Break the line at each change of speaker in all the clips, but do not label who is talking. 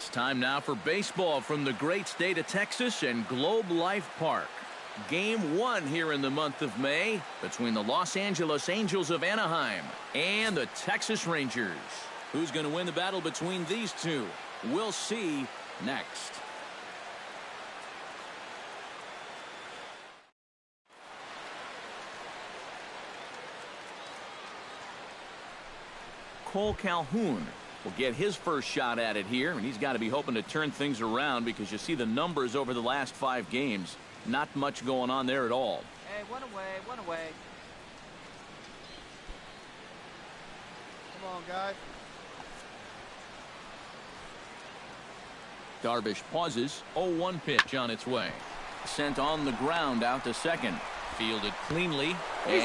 It's time now for baseball from the great state of Texas and Globe Life Park. Game 1 here in the month of May between the Los Angeles Angels of Anaheim and the Texas Rangers. Who's going to win the battle between these two? We'll see next. Cole Calhoun will get his first shot at it here, and he's got to be hoping to turn things around because you see the numbers over the last 5 games. Not much going on there at all.
Hey, one away, one away. Come on, guys.
Darvish pauses. 0-1 pitch on its way. Sent on the ground out to second. Fielded cleanly. He's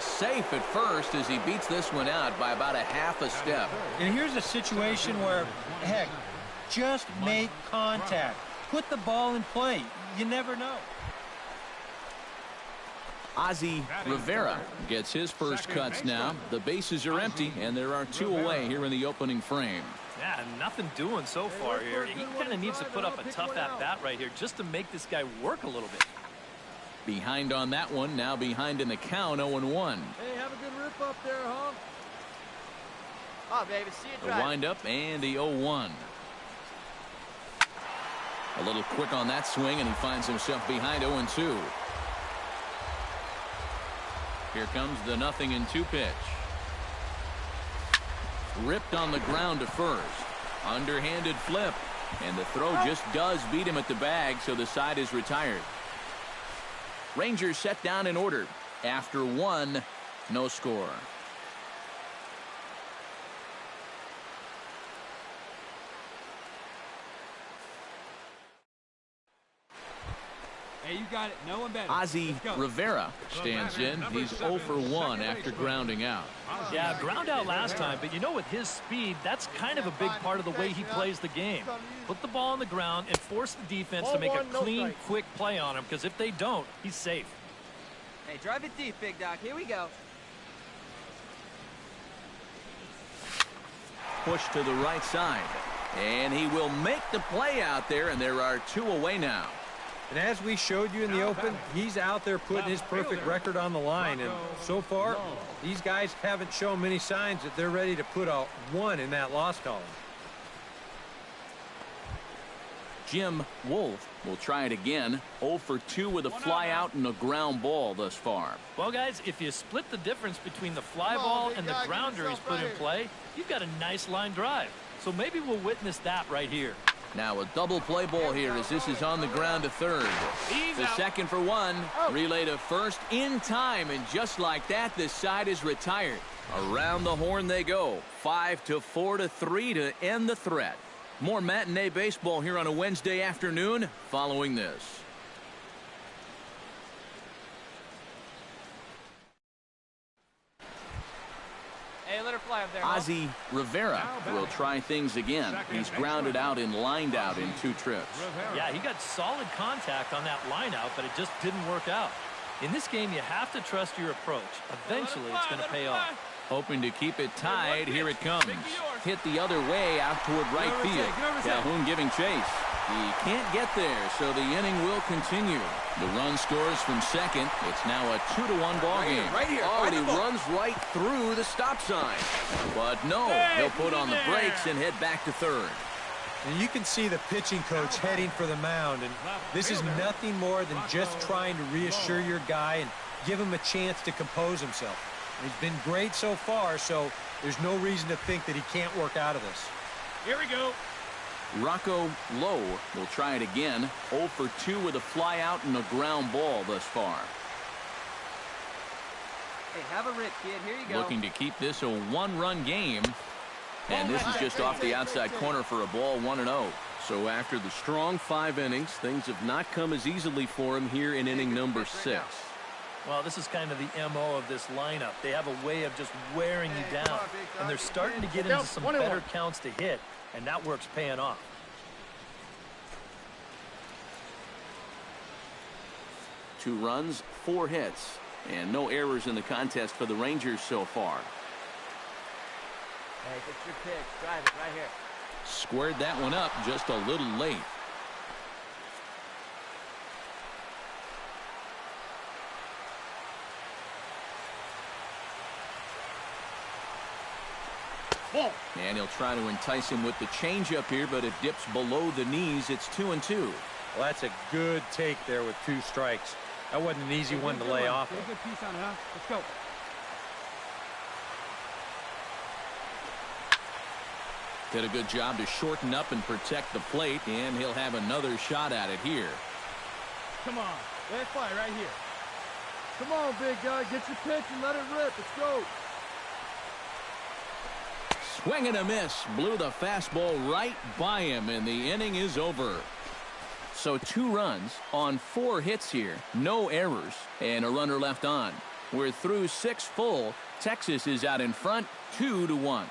safe at first as he beats this one out by about a half a step.
And here's a situation where, heck, just make contact. Put the ball in play. You never know.
Ozzie Rivera gets his first cuts now. The bases are empty, and there are 2 away here in the opening frame.
Yeah, nothing doing so far here. He kind of needs to put up a tough at-bat right here just to make this guy work a little bit.
Behind on that one, now behind in the count, 0-1.
Hey, have a good rip up there, huh? Oh, baby, see you
The windup and the 0-1. A little quick on that swing, and he finds himself behind 0-2. Here comes the 0-2 pitch. Ripped on the ground to first. Underhanded flip. And the throw just does beat him at the bag, so the side is retired. Rangers set down in order. After 1, no score.
Hey, you got it. No one better.
Ozzie Rivera stands in. He's 0 for 1 after grounding out.
Yeah, ground out last time, but you know, with his speed, that's kind of a big part of the way he plays the game. Put the ball on the ground and force the defense to make a clean, quick play on him, because if they don't, he's safe.
Hey, drive it deep, big doc. Here we go.
Push to the right side. And he will make the play out there, and there are 2 away now.
And as we showed you in the open, he's out there putting his perfect record on the line. And so far, these guys haven't shown many signs that they're ready to put a 1 in that loss column.
Jim Wolf will try it again. 0 for 2 with a fly out and a ground ball thus far.
Well, guys, if you split the difference between the fly ball and the grounder he's put in play, you've got a nice line drive. So maybe we'll witness that right here.
Now a double play ball here as this is on the ground to third. The second for 1. Relay to first in time, and just like that, this side is retired. Around the horn they go. 5-4-3 to end the threat. More matinee baseball here on a Wednesday afternoon following this.
Hey, let her fly up there.
Ozzie Rivera will try things again. He's grounded out and lined out in 2 trips.
Yeah, he got solid contact on that line out, but it just didn't work out. In this game, you have to trust your approach. Eventually, it's going to pay off.
Hoping to keep it tied. Here it comes. Hit the other way out toward right field. Calhoun giving chase. He can't get there, so the inning will continue. The run scores from second. It's now a 2-1 ball game. Oh, and he runs right through the stop sign. But no, he'll put on the brakes and head back to third.
And you can see the pitching coach heading for the mound. And this is nothing more than just trying to reassure your guy and give him a chance to compose himself. And he's been great so far, so there's no reason to think that he can't work out of this.
Here we go.
Rocco Lowe will try it again. 0 for 2 with a fly out and a ground ball thus far.
Hey, have a rip, kid. Here you go.
Looking to keep this a 1-run game. And this is just off the outside corner for a ball, 1-0. So after the strong 5 innings, things have not come as easily for him here in inning number 6.
Well, this is kind of the MO of this lineup. They have a way of just wearing you down. And they're starting to get into some better counts to hit, and that work's paying off.
Two runs, 4 hits, and no errors in the contest for the Rangers so far.
Hey, get your pitch. Drive it right here.
Squared that one up just a little late. And he'll try to entice him with the changeup here, but it dips below the knees. It's 2-2.
Well, that's a good take there with 2 strikes. That wasn't an easy one to lay off.
Good piece on it, huh? Let's go.
Did a good job to shorten up and protect the plate, and he'll have another shot at it here.
Come on. Let it fly right here. Come on, big guy. Get your pitch and let it rip. Let's go.
Swing and a miss. Blew the fastball right by him, and the inning is over. So 2 runs on 4 hits here. No errors, and a runner left on. We're through 6 full. Texas is out in front, 2-1.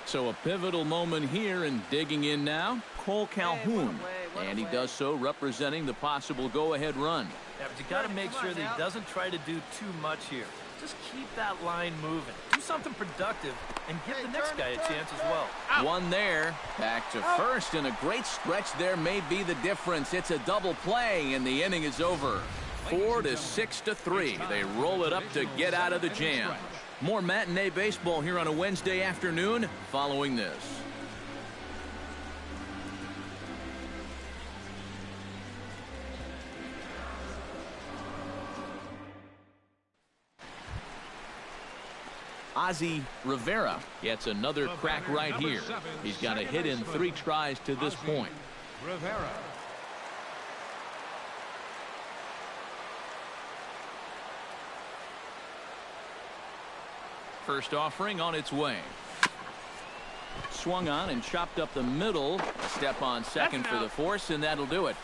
So a pivotal moment here, and digging in now, Cole Calhoun. And he does so representing the possible go-ahead run.
Yeah, but you got to make sure that he doesn't try to do too much here. Just keep that line moving. Do something productive and give the next guy a chance as well.
One there. Back to first, and a great stretch there may be the difference. It's a double play, and the inning is over. 4 to 6 to 3. They roll it up to get out of the jam. More matinee baseball here on a Wednesday afternoon following this. Ozzie Rivera gets another crack right here. He's got a hit in 3 tries to this point.
Rivera.
First offering on its way. Swung on and chopped up the middle. A step on second for the force, and that'll do it.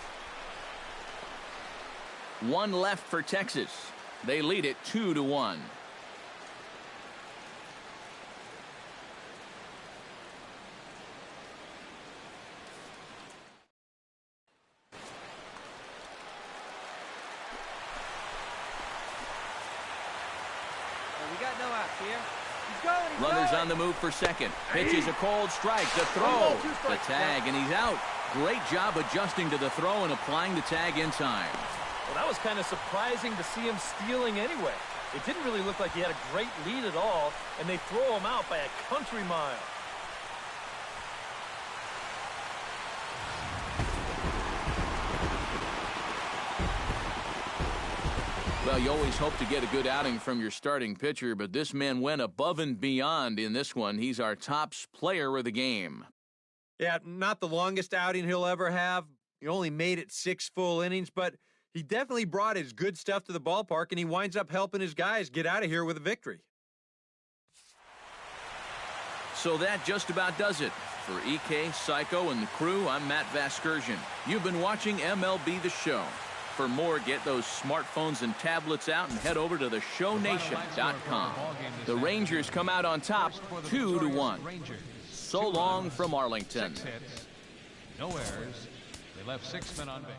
1 left for Texas. They lead it 2-1. Runners on the move for second. Pitch is a cold strike. The throw. The tag, and he's out. Great job adjusting to the throw and applying the tag in time.
Well, that was kind of surprising to see him stealing anyway. It didn't really look like he had a great lead at all, and they throw him out by a country mile.
Well, you always hope to get a good outing from your starting pitcher, but this man went above and beyond in this one. He's our top player of the game.
Yeah, not the longest outing he'll ever have. He only made it 6 full innings, but he definitely brought his good stuff to the ballpark, and he winds up helping his guys get out of here with a victory.
So that just about does it. For EK, Psycho, and the crew, I'm Matt Vasgersian. You've been watching MLB The Show. For more, get those smartphones and tablets out and head over to theshownation.com. The Rangers come out on top 2-1. So long from Arlington.
6 hits, no errors. They left 6 men on base.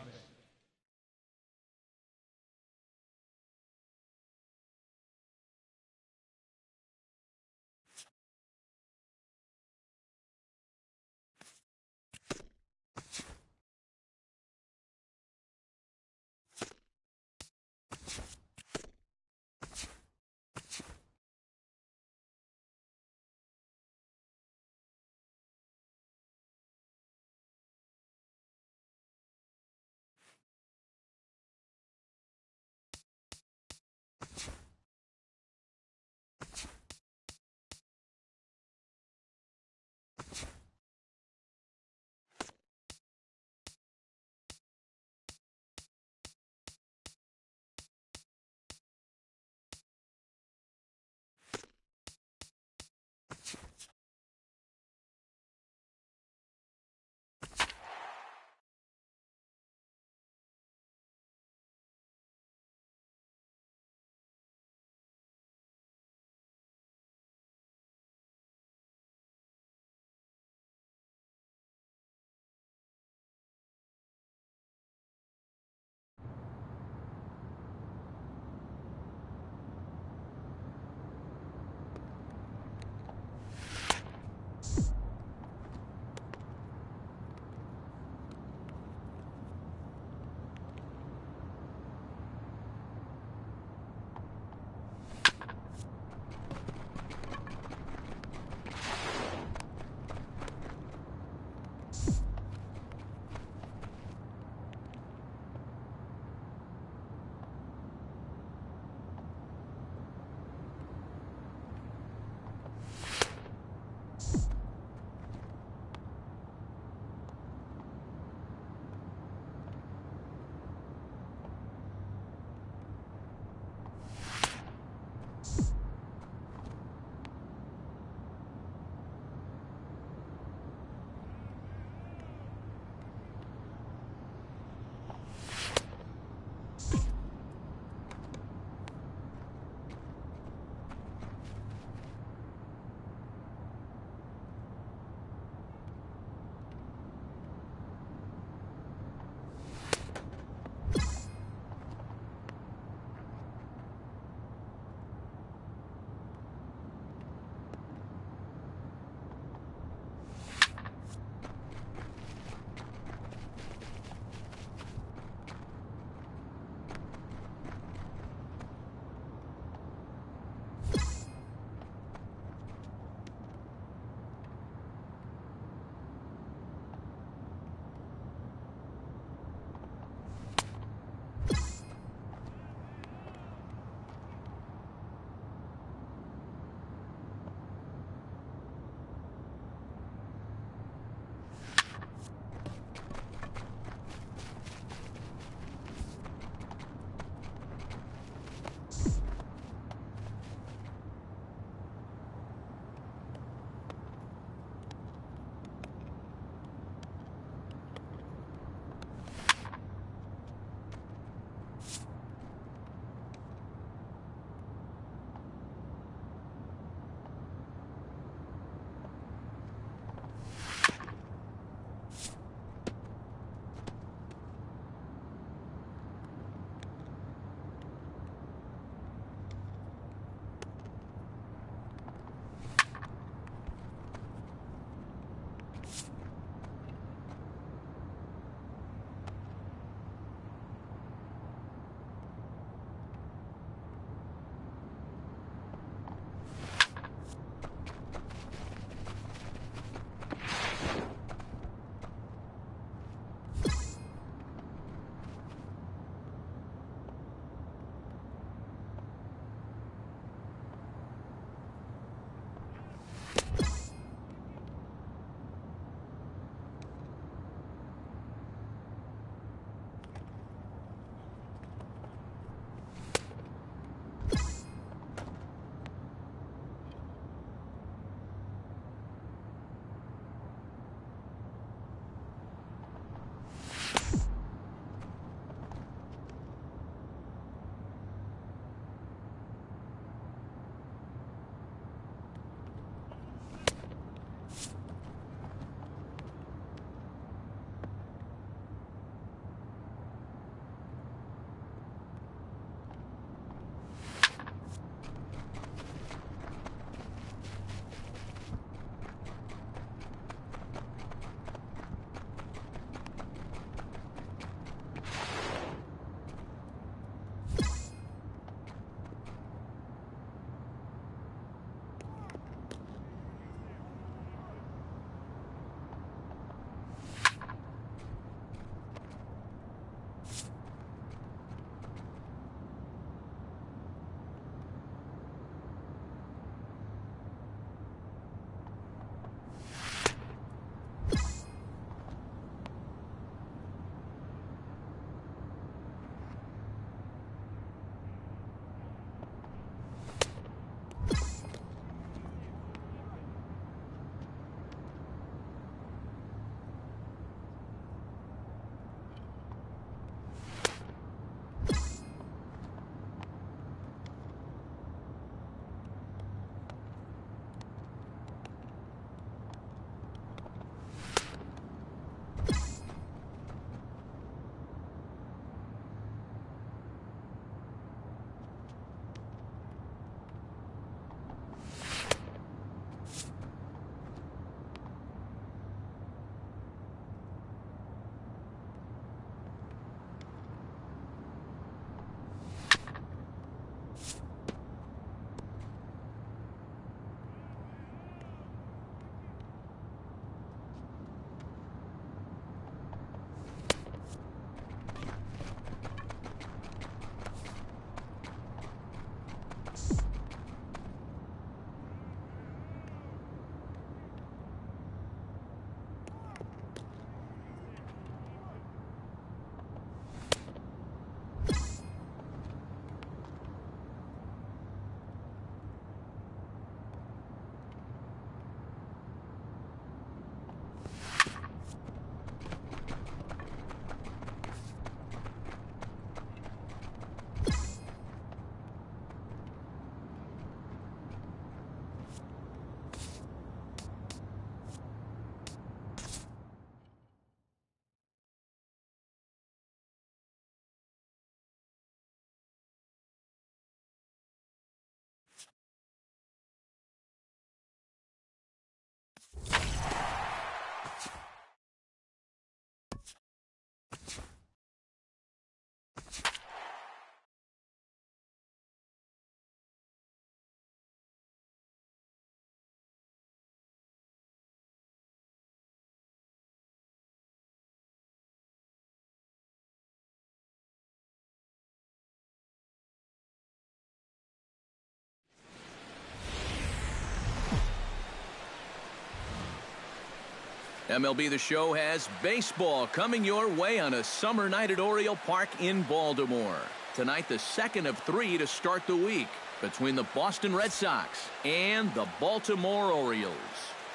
MLB The Show has baseball coming your way on a summer night at Oriole Park in Baltimore. Tonight, the second of 3 to start the week between the Boston Red Sox and the Baltimore Orioles.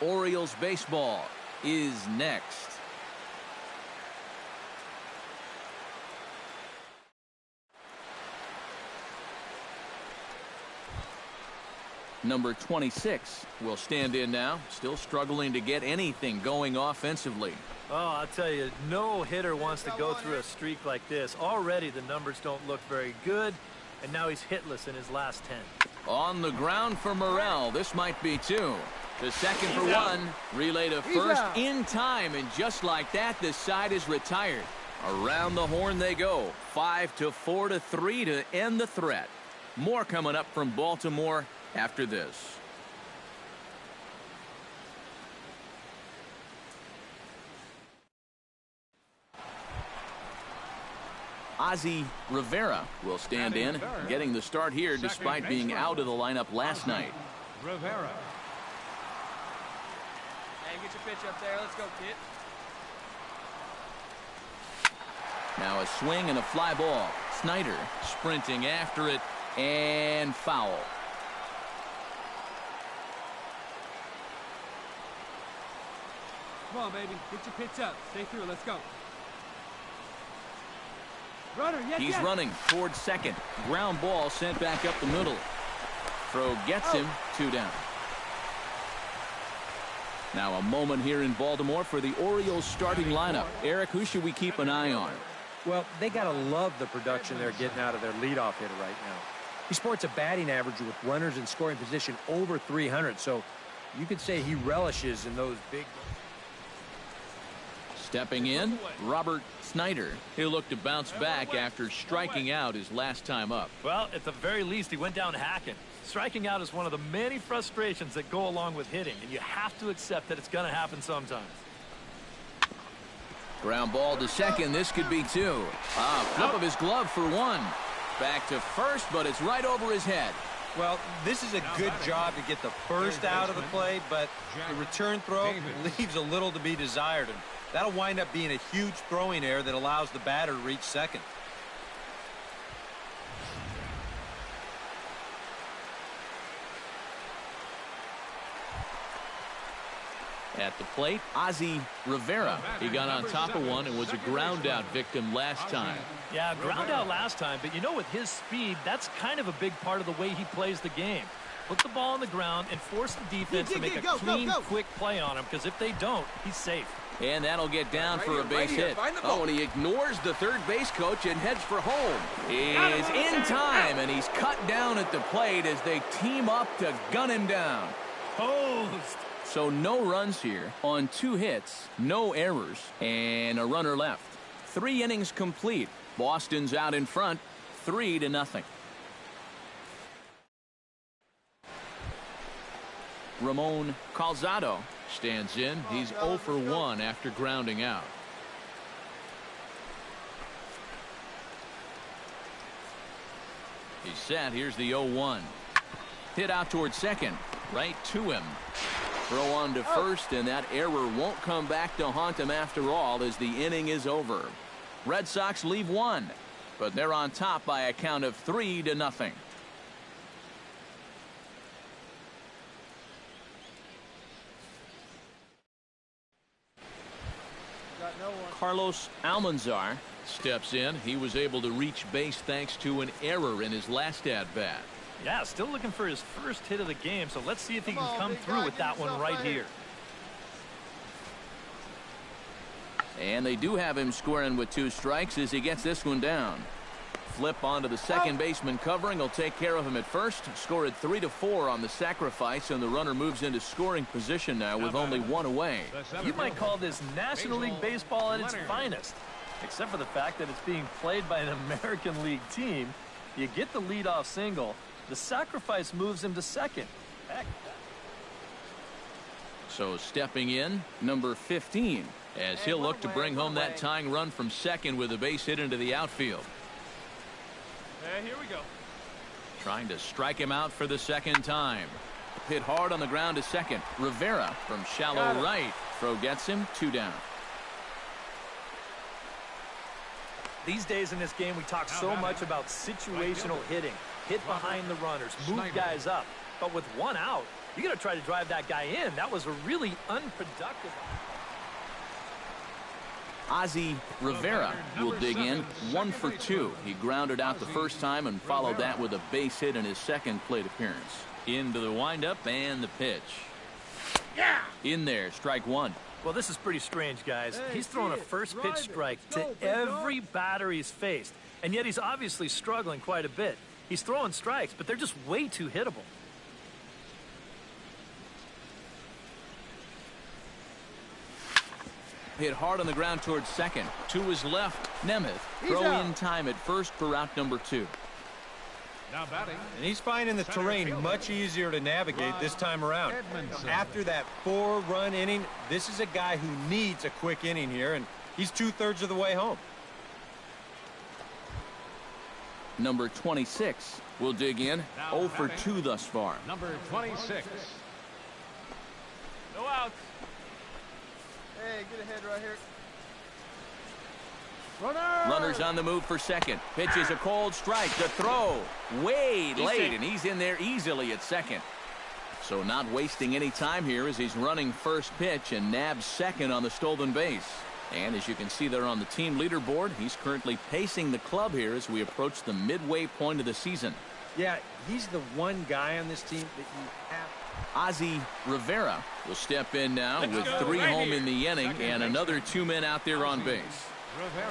Orioles baseball is next. Number 26 will stand in now, still struggling to get anything going offensively.
Oh, I'll tell you, no hitter wants to go through a streak like this. Already the numbers don't look very good, and now he's hitless in his last 10.
On the ground for Morrell. This might be 2. The second for 1. Relay to first in time, and just like that, the side is retired. Around the horn they go. 5-4 to 3 to end the threat. More coming up from Baltimore after this. Ozzie Rivera will stand in, getting the start here despite being out of the lineup last night.
Rivera.
Hey, get your pitch up there. Let's go, kid.
Now a swing and a fly ball. Snyder sprinting after it, and foul.
Come on, baby. Get your pitch up. Stay through. Let's go. Runner, yes,
He's running towards second. Ground ball sent back up the middle. Throw gets him. 2 down. Now a moment here in Baltimore for the Orioles starting lineup. Eric, who should we keep an eye on?
Well, they got to love the production they're getting out of their leadoff hitter right now. He sports a batting average with runners in scoring position over 300, so you could say he relishes in those big...
Stepping in, Robert Snyder. He'll look to bounce back after striking out his last time up.
Well, at the very least, he went down hacking. Striking out is one of the many frustrations that go along with hitting, and you have to accept that it's going to happen sometimes.
Ground ball to second. This could be 2. Flip of his glove for 1. Back to first, but it's right over his head.
Well, this is a good job to get the first out of the play, but the return throw leaves a little to be desired, and that'll wind up being a huge throwing error that allows the batter to reach second.
At the plate, Ozzie Rivera. He got on top of one and was a ground out victim last time.
Yeah, ground out last time, but you know, with his speed, that's kind of a big part of the way he plays the game. Put the ball on the ground and force the defense to make a clean, quick play on him, because if they don't, he's safe.
And that'll get down for a base hit. Oh, and he ignores the third base coach and heads for home. He is in time, and he's cut down at the plate as they team up to gun him down.
Hosed.
So no runs here on 2 hits, no errors, and a runner left. 3 innings complete. Boston's out in front, 3-0. Ramon Calzado stands in. He's 0 for 1 after grounding out. He's set. Here's the 0-1. Hit out towards second. Right to him. Throw on to first, and that error won't come back to haunt him after all as the inning is over. Red Sox leave 1, but they're on top by a count of 3-0. Carlos Almanzar steps in. He was able to reach base thanks to an error in his last at-bat.
Yeah, still looking for his first hit of the game, so let's see if he can come through with that one right here.
And they do have him squaring with 2 strikes as he gets this one down. Flip onto the second baseman covering. He'll take care of him at first. Scored 3-4 on the sacrifice, and the runner moves into scoring position now with only 1 away.
You might call this National League Baseball at its finest, except for the fact that it's being played by an American League team. You get the leadoff single. The sacrifice moves him to second. Heck.
So stepping in, number 15, as he'll look to bring home that tying run from second with a base hit into the outfield.
Here we go.
Trying to strike him out for the second time. Hit hard on the ground to second. Rivera from shallow right. Throw gets him 2 down.
These days in this game, we talk so much about situational hitting. Hit behind the runners, move guys up. But with 1 out, you got to try to drive that guy in. That was a really unproductive.
Ozzie Rivera will dig in 1 for 2. He grounded out the first time and followed that with a base hit in his second plate appearance. Into the windup and the pitch. In there, strike 1.
Well, this is pretty strange, guys. He's thrown a first pitch strike to every batter he's faced, and yet he's obviously struggling quite a bit. He's throwing strikes, but they're just way too hittable.
Hit hard on the ground towards second. To his left, Nemeth. Throw in time at first for out number 2.
Now batting.
And he's finding the terrain much easier to navigate this time around. After that 4-run inning, this is a guy who needs a quick inning here, and he's 2/3 of the way home.
Number 26 will dig in 0 for 2 thus far.
Number 26.
No outs.
Hey, get ahead right here.
Runners on the move for second. Pitch is a cold strike. The throw way late, and he's in there easily at second. So not wasting any time here as he's running first pitch and nabs second on the stolen base. And as you can see there on the team leaderboard, he's currently pacing the club here as we approach the midway point of the season.
Yeah, he's the one guy on this team that you have.
Ozzie Rivera will step in now with 3 home in the inning and another 2 men out there on base.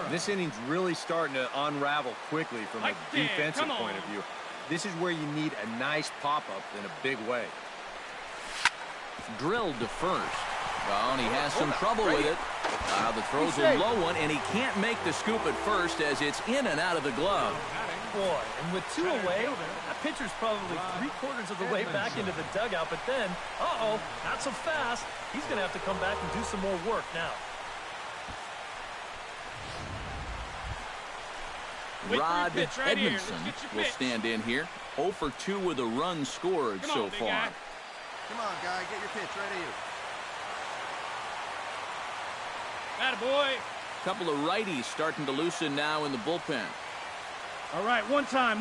This inning's really starting to unravel quickly from a defensive point of view. This is where you need a nice pop-up in a big way.
Drilled to first. Oh, and he has some trouble with it. The throw's a low one, and he can't make the scoop at first as it's in and out of the glove.
Boy, and with 2 away, that pitcher's probably 3/4 of the way back into the dugout. But then, not so fast. He's going to have to come back and do some more work now.
Rod Edmondson will stand in here. 0 for 2 with a run scored so far.
Come on, guy, get your pitch right at you.
Attaboy.
Couple of righties starting to loosen now in the bullpen.
All right, one time.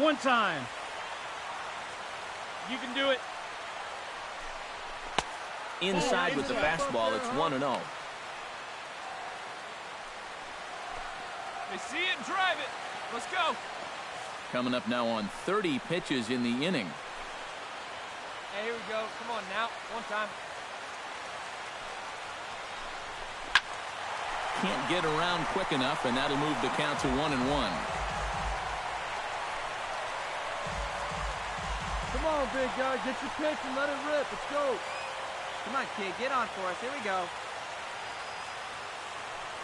You can do it.
Inside with the fastball, it's 1-0.
They see it and drive it. Let's go.
Coming up now on 30 pitches in the inning.
Hey, here we go. Come on now. One time.
Can't get around quick enough, and that'll move the count to 1-1.
Come on, big guy, get your pitch and let it rip. Let's go.
Come on, kid. Get on for us. Here we go.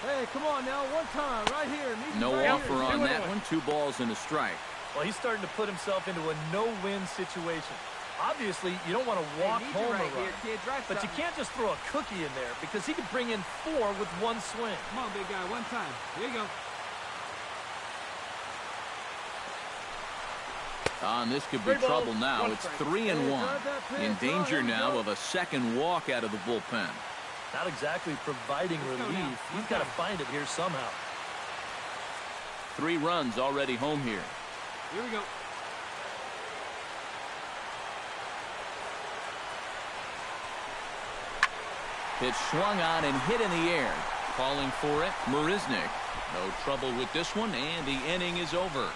Hey, come on now, one time, right here.
No offer on that one. 2 balls and a strike.
Well, he's starting to put himself into a no-win situation. Obviously, you don't want to walk home a run, but you can't just throw a cookie in there because he could bring in 4 with 1 swing.
Come on, big guy, one time. Here you go.
And this could be trouble now. It's 3-1. In danger now of a second walk out of the bullpen.
Not exactly providing relief. He's got to find it here somehow.
3 runs already home here.
Here we go.
Pitch swung on and hit in the air. Calling for it, Marisnick. No trouble with this one, and the inning is over.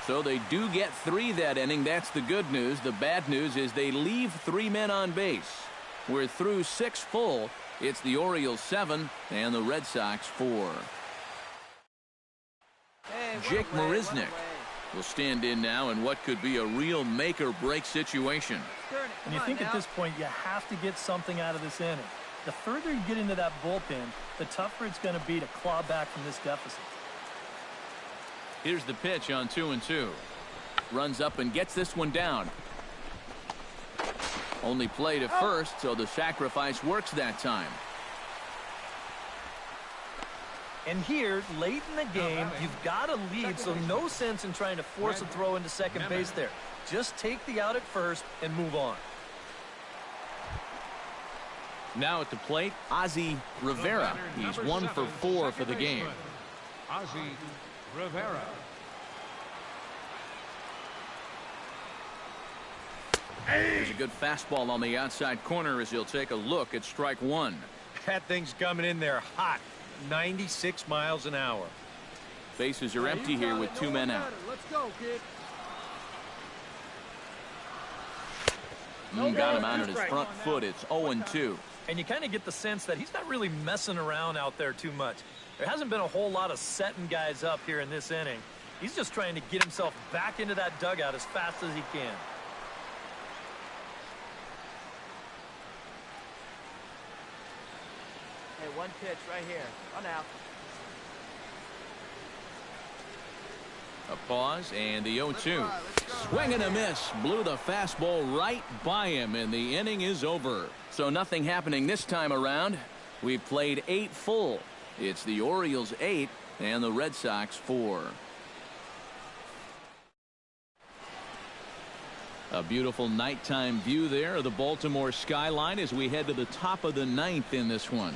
So they do get 3 that inning. That's the good news. The bad news is they leave 3 men on base. We're through 6 full. It's the Orioles 7 and the Red Sox 4. Jake Marisnick will stand in now in what could be a real make-or-break situation.
And you think at this point you have to get something out of this inning. The further you get into that bullpen, the tougher it's going to be to claw back from this deficit.
Here's the pitch on 2-2. Runs up and gets this one down. Only play to first, so the sacrifice works that time.
And here, late in the game, you've got a lead, so no sense in trying to force a throw into second base there. Just take the out at first and move on.
Now at the plate, Ozzie Rivera. He's 1 for 4 for the game.
Ozzie Rivera.
There's a good fastball on the outside corner as he'll take a look at strike one.
That thing's coming in there hot. 96 miles an hour.
Bases are empty here with 2 men out.
Let's go, kid.
Got him out on his front foot. It's 0-2.
And you kind of get the sense that he's not really messing around out there too much. There hasn't been a whole lot of setting guys up here in this inning. He's just trying to get himself back into that dugout as fast as he can.
Hey, one pitch right here. Run out.
A pause and the 0-2. Swing and a miss. Blew the fastball right by him, and the inning is over. So nothing happening this time around. We've played 8 full. It's the Orioles 8 and the Red Sox 4. A beautiful nighttime view there of the Baltimore skyline as we head to the top of the 9th in this one.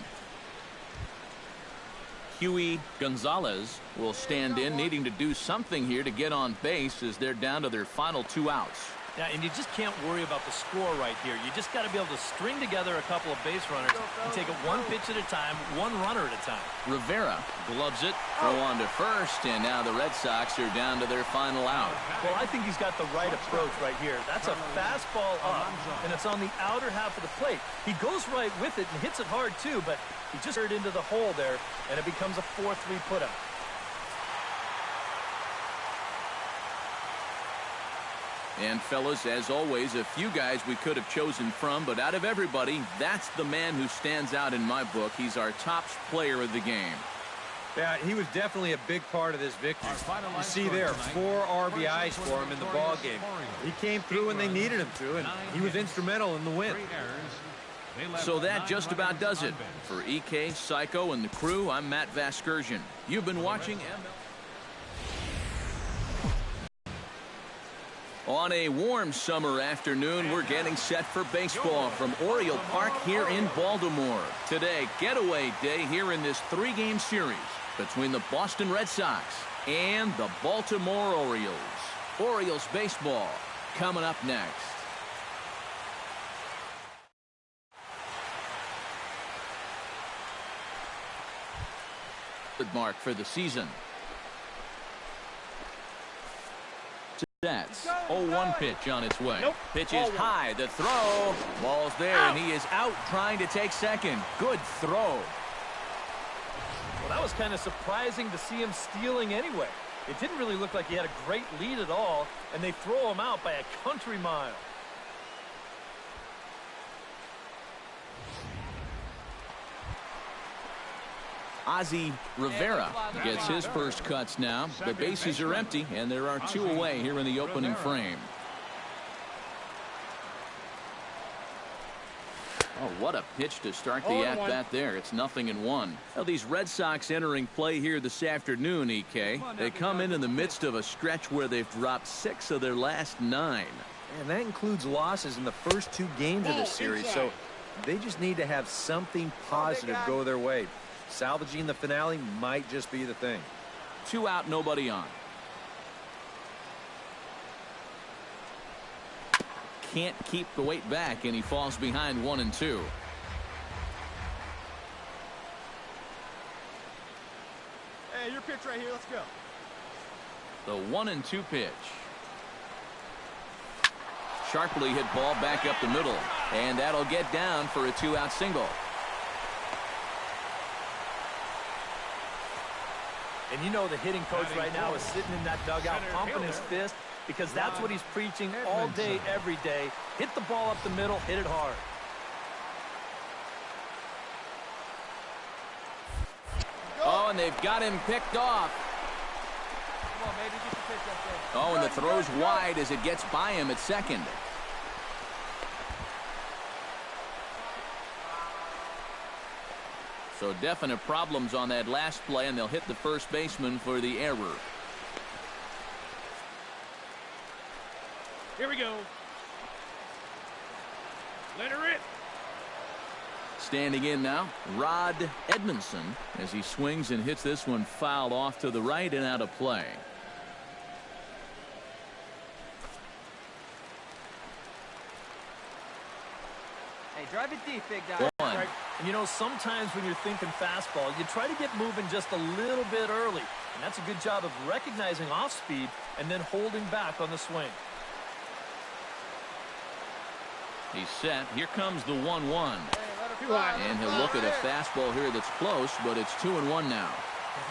Huey Gonzalez will stand in, needing to do something here to get on base as they're down to their final 2 outs.
Yeah, and you just can't worry about the score right here. You just got to be able to string together a couple of base runners and take it 1 pitch at a time, 1 runner at a time.
Rivera gloves it, throw on to first, and now the Red Sox are down to their final out.
Well, I think he's got the right approach right here. That's a fastball up, and it's on the outer half of the plate. He goes right with it and hits it hard, too, but he just hurt into the hole there, and it becomes a 4-3 putout.
And, fellas, as always, a few guys we could have chosen from, but out of everybody, that's the man who stands out in my book. He's our top player of the game.
Yeah, he was definitely a big part of this victory. You see there, 4 RBIs for him in the ball game. He came through when they needed him to, and he was instrumental in the win.
So that just about does it. For EK, Psycho, and the crew, I'm Matt Vasgersian. You've been watching ML. On a warm summer afternoon, we're getting set for baseball from Oriole Park here in Baltimore. Today, getaway day here in this 3-game series between the Boston Red Sox and the Baltimore Orioles. Orioles baseball coming up next. Mark for the season. That's 0-1 pitch on its way. Pitch is high. The throw. Ball's there, and he is out trying to take second. Good throw.
Well, that was kind of surprising to see him stealing anyway. It didn't really look like he had a great lead at all, and they throw him out by a country mile.
Ozzie Rivera gets his first cuts now. The bases are empty, and there are 2 away here in the opening frame. Oh, what a pitch to start the at-bat there. It's 0-1. Now, these Red Sox entering play here this afternoon, EK. They come in the midst of a stretch where they've dropped 6 of their last 9.
And that includes losses in the first 2 games of this series, so they just need to have something positive go their way. Salvaging the finale might just be the thing.
2 out, nobody on. Can't keep the weight back, and he falls behind 1-2.
Hey, your pitch right here. Let's go.
The 1-2 pitch. Sharply hit ball back up the middle, and that'll get down for a 2-out single.
And you know the hitting coach right now is sitting in that dugout pumping his fist because that's what he's preaching all day, every day. Hit the ball up the middle, hit it hard.
Oh, and they've got him picked off.
Come on, baby, get the pitch up there.
Oh, and the throw's wide as it gets by him at second. So definite problems on that last play, and they'll hit the first baseman for the error.
Here we go. Let her rip.
Standing in now, Rod Edmondson, as he swings and hits this one fouled off to the right and out of play.
Hey, drive it deep, big guy.
One.
And you know, sometimes when you're thinking fastball, you try to get moving just a little bit early. And that's a good job of recognizing off speed and then holding back on the swing.
He's set. Here comes the 1-1. And he'll look at a fastball here that's close, but it's 2-1 now.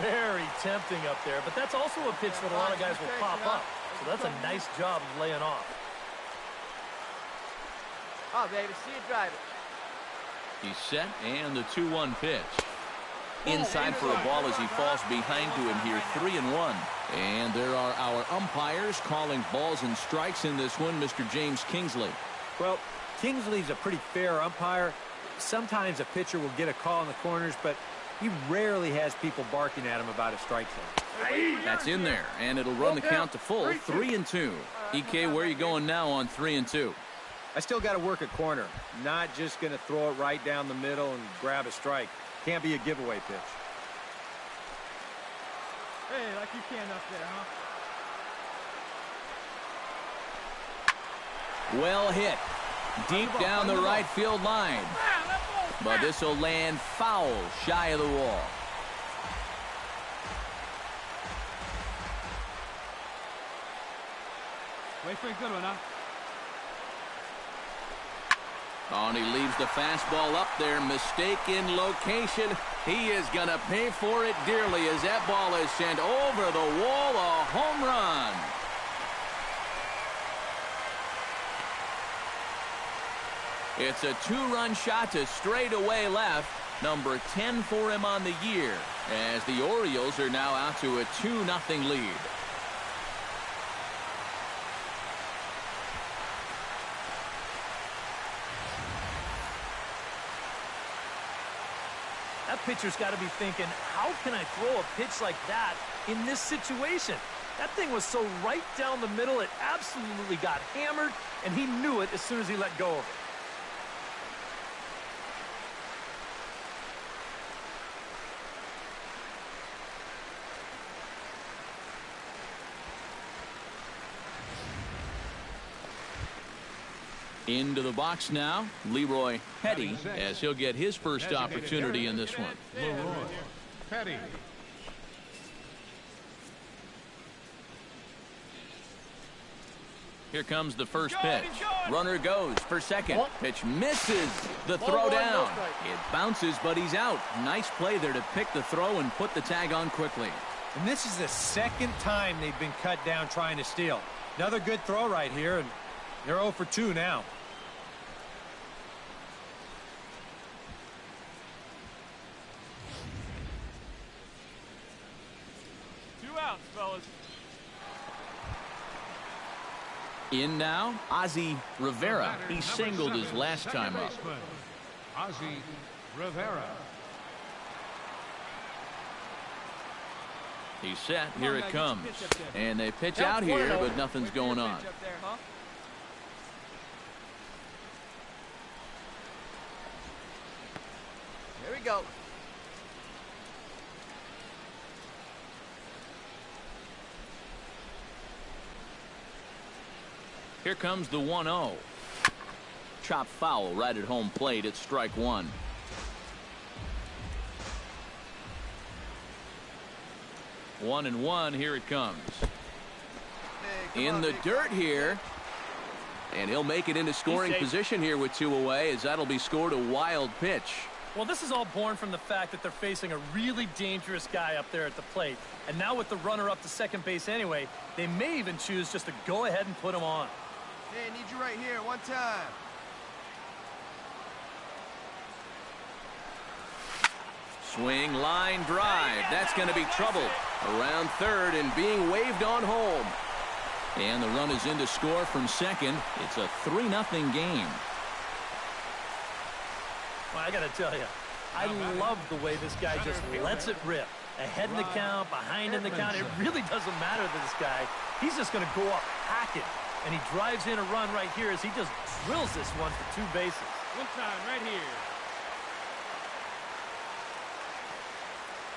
Very tempting up there, but that's also a pitch that a lot of guys will pop up. So that's a nice job of laying off.
Oh, baby, see you drive it.
He's set, and the 2-1 pitch. Inside for a ball as he falls behind to him here, 3-1. And there are our umpires calling balls and strikes in this one, Mr. James Kingsley.
Well, Kingsley's a pretty fair umpire. Sometimes a pitcher will get a call in the corners, but he rarely has people barking at him about a strike zone.
That's in there, and it'll run the count to full, 3-2. EK, where are you going now on 3-2?
I still got to work a corner. Not just going to throw it right down the middle and grab a strike. Can't be a giveaway pitch.
Hey, like you can up there, huh?
Well hit. Deep down the right field line. But this will land foul shy of the wall.
Wait for a good one, huh?
Oh, and he leaves the fastball up there. Mistaken location. He is going to pay for it dearly as that ball is sent over the wall. A home run. It's a two-run shot to straightaway left. Number 10 for him on the year, as the Orioles are now out to a 2-0 lead.
That pitcher's got to be thinking, how can I throw a pitch like that in this situation? That thing was so right down the middle, it absolutely got hammered, and he knew it as soon as he let go of it.
Into the box now, Leroy Petty, as he'll get his first opportunity in this one.
Leroy Petty.
Here comes the first pitch. Runner goes for second. Pitch misses the throw down. It bounces, but he's out. Nice play there to pick the throw and put the tag on quickly.
And this is the second time they've been cut down trying to steal. Another good throw right here, and they're 0 for 2 now.
Fellas.
In now, Ozzie Rivera. He singled his last time up.
Ozzie Rivera.
He's set. Here it comes. And they pitch out here, but nothing's going on.
Here we go.
Here comes the 1-0. Chop foul right at home plate. It's strike one. One and one. Here it comes. In the dirt here. And he'll make it into scoring position here with 2 away, as that'll be scored a wild pitch.
Well, this is all born from the fact that they're facing a really dangerous guy up there at the plate. And now with the runner up to second base anyway, they may even choose just to go ahead and put him on.
Hey, I need you right here, one time.
Swing, line, drive. That's going to be trouble. Around third and being waved on home. And the run is in to score from second. It's a 3-0 game.
Well, I got to tell you, I love the way this guy just lets it rip. Ahead in the count, behind in the count. It really doesn't matter to this guy. He's just going to go up hacking. And he drives in a run right here as he just drills this one for 2 bases.
One time, right here.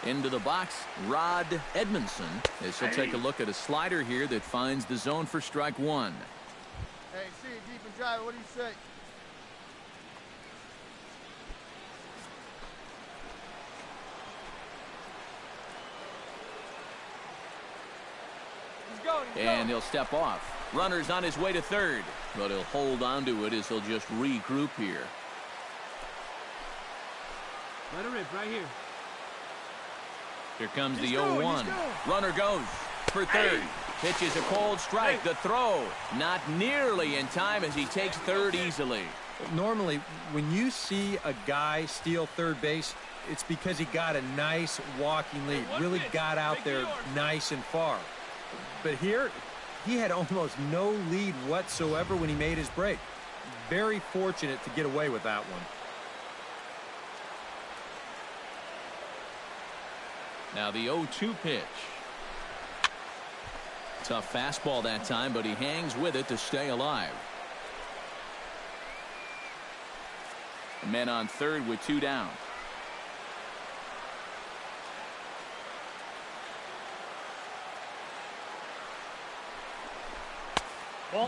Into the box, Rod Edmondson, as he'll take a look at a slider here that finds the zone for strike one.
Hey, see it deep and drive. What do you say?
And he'll step off. Runner's on his way to third, but he'll hold on to it as he'll just regroup here.
Let her rip right here.
Here comes the 0-1. Runner goes for third. Pitches a cold strike. The throw not nearly in time as he takes third easily.
Normally, when you see a guy steal third base, it's because he got a nice walking lead. Really got out there nice and far. But here, he had almost no lead whatsoever when he made his break. Very fortunate to get away with that one.
Now the 0-2 pitch. Tough fastball that time, but he hangs with it to stay alive. Men on third with two down.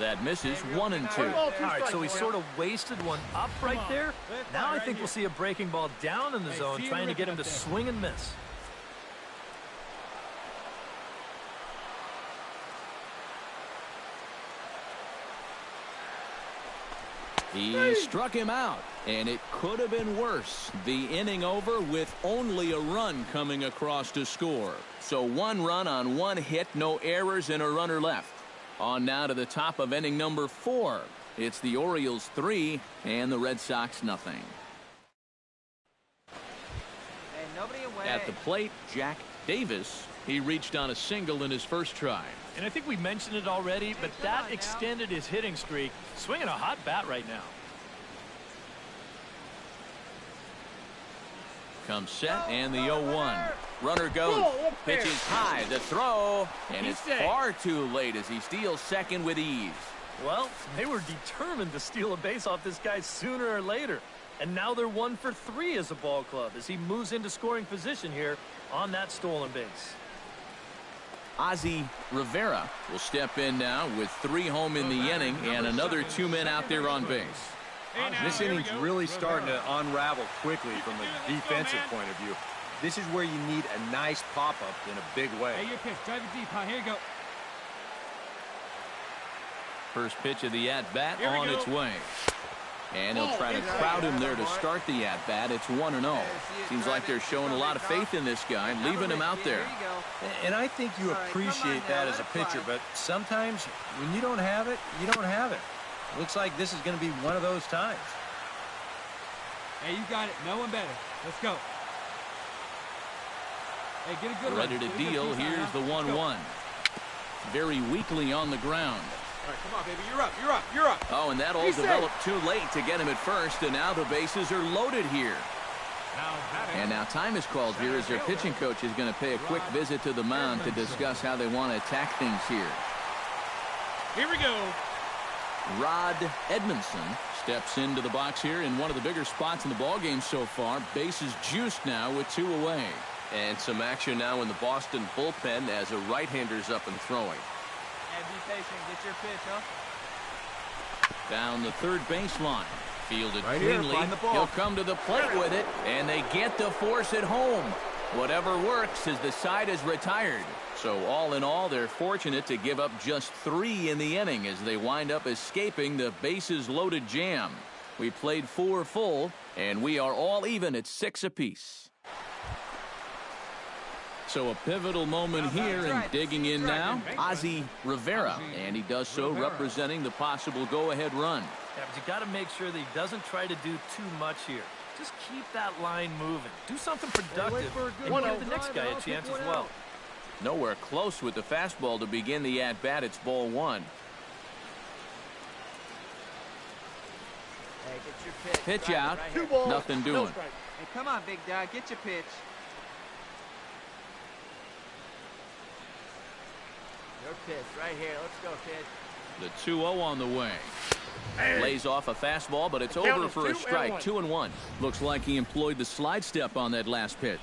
That misses 1-2.
All right, so he sort of wasted one up right there. Now I think we'll see a breaking ball down in the zone, trying to get him to swing and miss.
He struck him out, and it could have been worse. The inning over with only a run coming across to score. So one run on one hit, no errors, and a runner left. On now to the top of inning number 4. It's the Orioles 3 and the Red Sox nothing.
Hey, nobody away.
At the plate, Jack Davis. He reached on a single in his first try.
And I think we mentioned it already, but that extended his hitting streak. Swinging a hot bat right now.
Comes set and the 0-1. Runner goes. Pitches high. The throw. And it's far too late as he steals second with ease.
Well, they were determined to steal a base off this guy sooner or later. And now they're 1 for 3 as a ball club as he moves into scoring position here on that stolen base.
Ozzie Rivera will step in now with 3 home in the inning and another 2 men out there on base.
This inning's really starting to unravel quickly from a defensive point of view. This is where you need a nice pop-up in a big way.
Hey, your pitch. Drive it deep, huh? Here you go.
First pitch of the at-bat on its way. And he'll try to crowd him there to start the at-bat. It's 1-0. Seems like they're showing a lot of faith in this guy, leaving him out there.
And I think you appreciate that as a pitcher, but sometimes when you don't have it, you don't have it. Looks like this is going to be one of those times.
Hey, you got it. No one better. Let's go. Hey, get a good
ready to deal. Here's the 1-1. Very weakly on the ground.
All right, come on, baby. You're up. You're up. You're up.
Oh, and that all developed too late to get him at first, and now the bases are loaded here. And now time is called here as their pitching coach is going to pay a quick visit to the mound to discuss how they want to attack things here.
Here we go.
Rod Edmondson steps into the box here in one of the bigger spots in the ballgame so far. Bases juiced now with 2 away.
And some action now in the Boston bullpen as a right-hander's up and throwing.
And be patient. Get your pitch, huh?
Down the third baseline. Fielded
Right here,
cleanly.
find the ball.
He'll come to the plate with it, and they get the force at home. Whatever works as the side is retired. So all in all, they're fortunate to give up just 3 in the inning as they wind up escaping the bases-loaded jam. We played 4 full, and we are all even at 6 apiece. So a pivotal moment here, and digging in now, Ozzie Rivera, and he does so representing the possible go-ahead run.
Yeah, but you got to make sure that he doesn't try to do too much here. Just keep that line moving. Do something productive and give the next guy a chance as well.
Nowhere close with the fastball to begin the at-bat. It's ball 1.
Hey, get your pitch.
Pitch out.
Right
Nothing doing.
hey, come on, big dog. Get your pitch. Your pitch right here. Let's go, kid.
The 2-0 on the way. Lays off a fastball, but it's over for a strike. 2-1. Looks like he employed the slide step on that last pitch.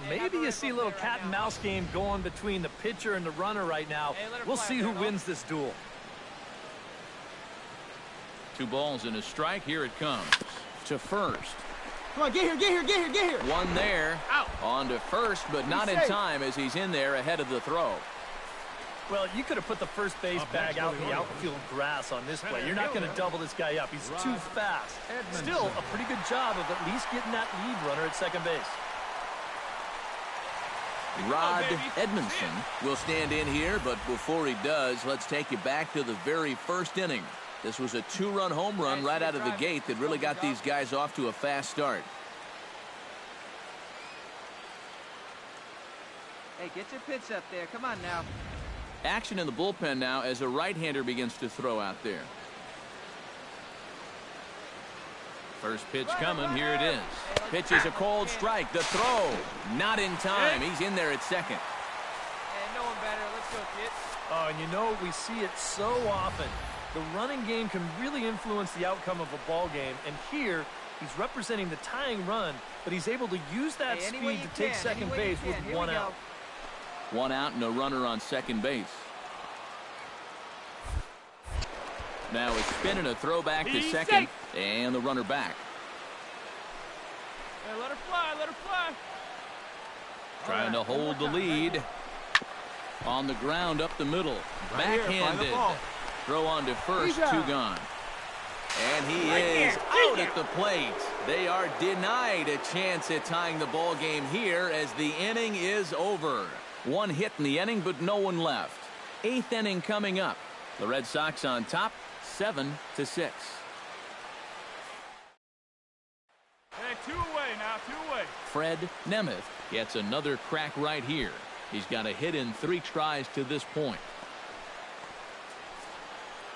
Maybe you see a little cat and mouse game going between the pitcher and the runner right now. We'll see who wins this duel.
2 balls and a strike. Here it comes to first.
Come on, get here, get here, get here, get here.
One there.
Out.
On to first, but not in time as he's in there ahead of the throw.
Well, you could have put the first base bag out in the outfield grass on this play. You're not going to double this guy up. He's too fast. Still, a pretty good job of at least getting that lead runner at second base.
Rod Edmondson will stand in here, but before he does, let's take you back to the very first inning. This was a 2-run home run right out of the gate that really got these guys off to a fast start.
Hey, get your pitch up there. Come on now.
Action in the bullpen now as a right-hander begins to throw out there. First pitch coming. Here it is. Pitch is a cold strike. The throw. Not in time. He's in there at second.
Hey, no one better. Let's go, kid.
Oh, and you know, we see it so often. The running game can really influence the outcome of a ball game. And here, he's representing the tying run, but he's able to use that speed to take second base with 1 out.
1 out and a runner on second base. Now a spin and a throw back to second, and the runner back.
Hey, let her fly, let her fly.
Trying to hold the lead. On the ground up the middle. Backhanded. Throw on to first, 2 gone. And he is out at the plate. They are denied a chance at tying the ball game here as the inning is over. 1 hit in the inning, but no one left. 8th inning coming up. The Red Sox on top, 7-6.
Hey, 2 away now, 2 away.
Fred Nemeth gets another crack right here. He's got a hit in 3 tries to this point.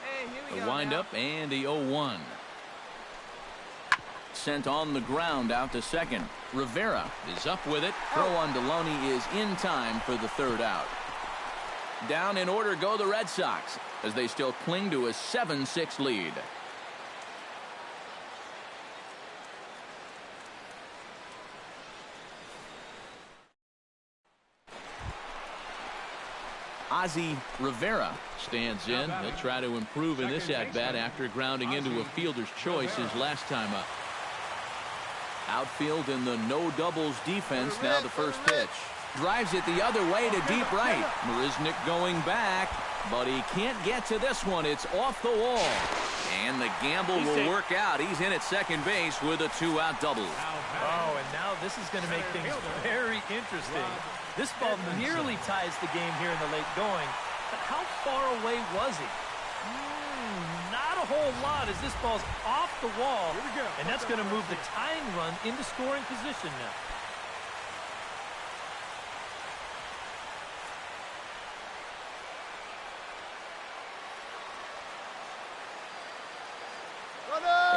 Hey, here we
The
go
windup and the 0-1. Sent on the ground out to second. Rivera is up with it. Throw on Deloney is in time for the 3rd out. Down in order go the Red Sox as they still cling to a 7-6 lead. Ozzie Rivera stands in. He'll try to improve in this at-bat after grounding into a fielder's choice his last time up. Outfield in the no doubles defense. Now the first pitch. Drives it the other way to deep right. Marisnick going back, but he can't get to this one. It's off the wall. And the gamble will work out. He's in at second base with a 2-out double.
Oh, and now this is going to make things very interesting. This ball nearly ties the game here in the late going. But how far away was he? Not a whole lot as this ball's off the wall. And that's going to move the tying run into scoring position now.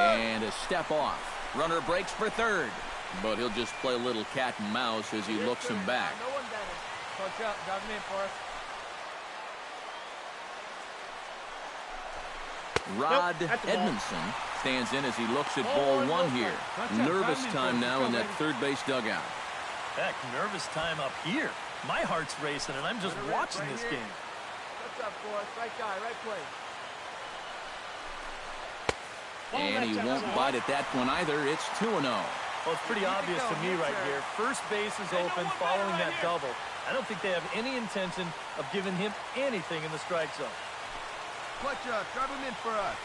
And a step off. Runner breaks for third. But he'll just play a little cat and mouse as he looks him back.
No one better. Coach up, drive him in for us.
Rod Edmondson stands in as he looks at ball 1 here. Nervous time now in that third base dugout.
Heck, nervous time up here. My heart's racing, and I'm just watching this game.
What's up, boys? Right guy, right place.
And he won't bite at that one either. It's 2-0.
Well, it's pretty obvious to me right here. First base is open following that double. I don't think they have any intention of giving him anything in the strike zone.
Clutch up. Drive him in for us.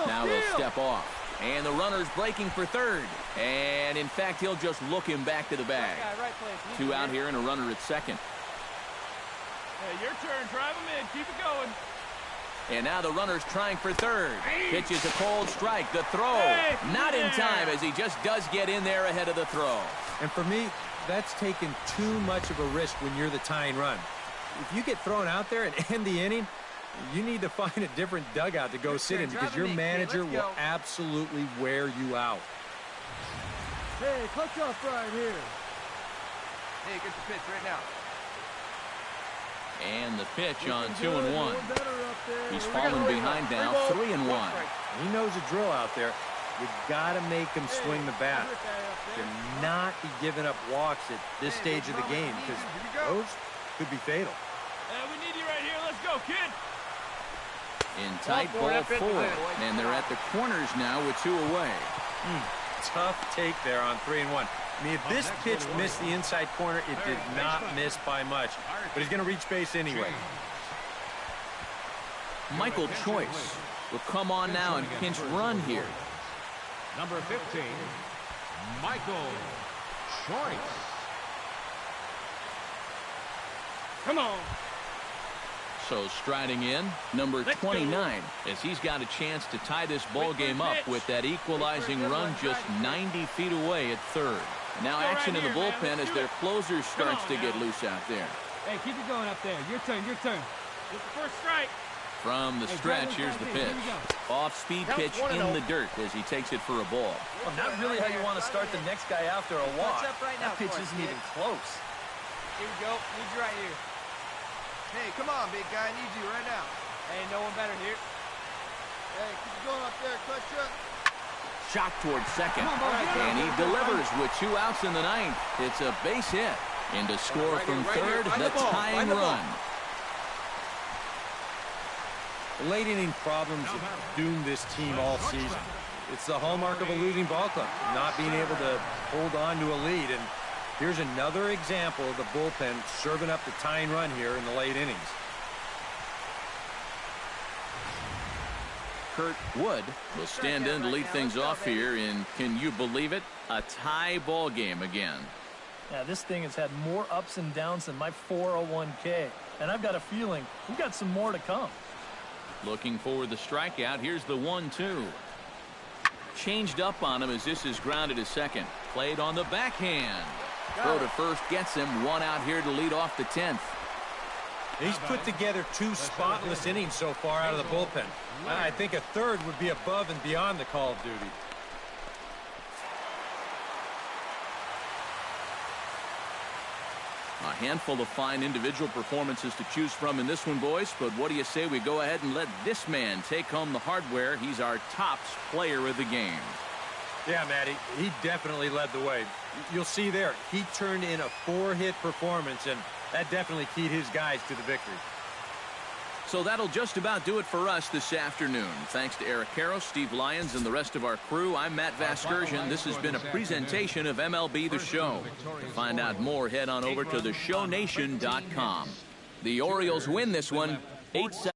Now they'll step off. And the runner's breaking for third. And, in fact, he'll just look him back to the bag. 2 out here and a runner at second.
Hey, your turn. Drive him in. Keep it going.
And now the runner's trying for third. Pitches a cold strike. The throw. Not in time as he just does get in there ahead of the throw.
And for me, that's taken too much of a risk when you're the tying run. If you get thrown out there and end the inning, you need to find a different dugout to go sit in because your manager will absolutely wear you out.
Hey, clutch off right here.
Hey, get the pitch right now.
And the pitch on 2-1. He's fallen behind now, 3-1.
He knows the drill out there. You got to make him swing the bat. To not be giving up walks at this stage of the game, because those could be fatal.
We need you right here. Let's go, kid.
In tight ball 4, and they're at the corners now with 2 away.
Tough take there on 3-1. I mean, if this pitch missed the inside corner, it did not miss by much. But he's going to reach base anyway.
Michael Choice will come on now and pinch run here.
Number 15, Michael Choice.
Come on.
So striding in, number 29, as he's got a chance to tie this ball game up with that equalizing run just 90 feet away at third. Now action in the bullpen as their closer starts to get loose out there.
Hey, keep it going up there. Your turn, your turn.
Get the first strike.
From the stretch, here's the pitch. Off-speed pitch in the dirt as he takes it for a ball.
Well, not really how you want to start the next guy after a walk.
Up right now,
That pitch isn't even close.
Here we go. Need you right here. Hey, come on, big guy. I need you right now. Hey, no one better here.
Hey, keep it going up there. Clutch up.
Shot towards second, and he delivers with 2 outs in the 9th. It's a base hit. And to score from third, the tying run.
Late inning problems have doomed this team all season. It's the hallmark of a losing ball club, not being able to hold on to a lead. And here's another example of the bullpen serving up the tying run here in the late innings.
Kurt Wood will stand in to lead things off here in, can you believe it, a tie ball game again.
Yeah, this thing has had more ups and downs than my 401k. And I've got a feeling we've got some more to come.
Looking for the strikeout. Here's the 1-2. Changed up on him as this is grounded to second. Played on the backhand. Throw to first gets him. 1 out here to lead off the 10th.
He's put together 2 spotless innings so far out of the bullpen. I think a third would be above and beyond the call of duty.
A handful of fine individual performances to choose from in this one, boys. But what do you say we go ahead and let this man take home the hardware? He's our tops player of the game.
Yeah, Matty, he definitely led the way. You'll see there, he turned in a 4-hit performance, and that definitely keyed his guys to the victory.
So that'll just about do it for us this afternoon. Thanks to Eric Karros, Steve Lyons, and the rest of our crew. I'm Matt Vasgersian. This has been a presentation of MLB The Show. To find out more, head on over to theshownation.com. The Orioles win this one 8-7.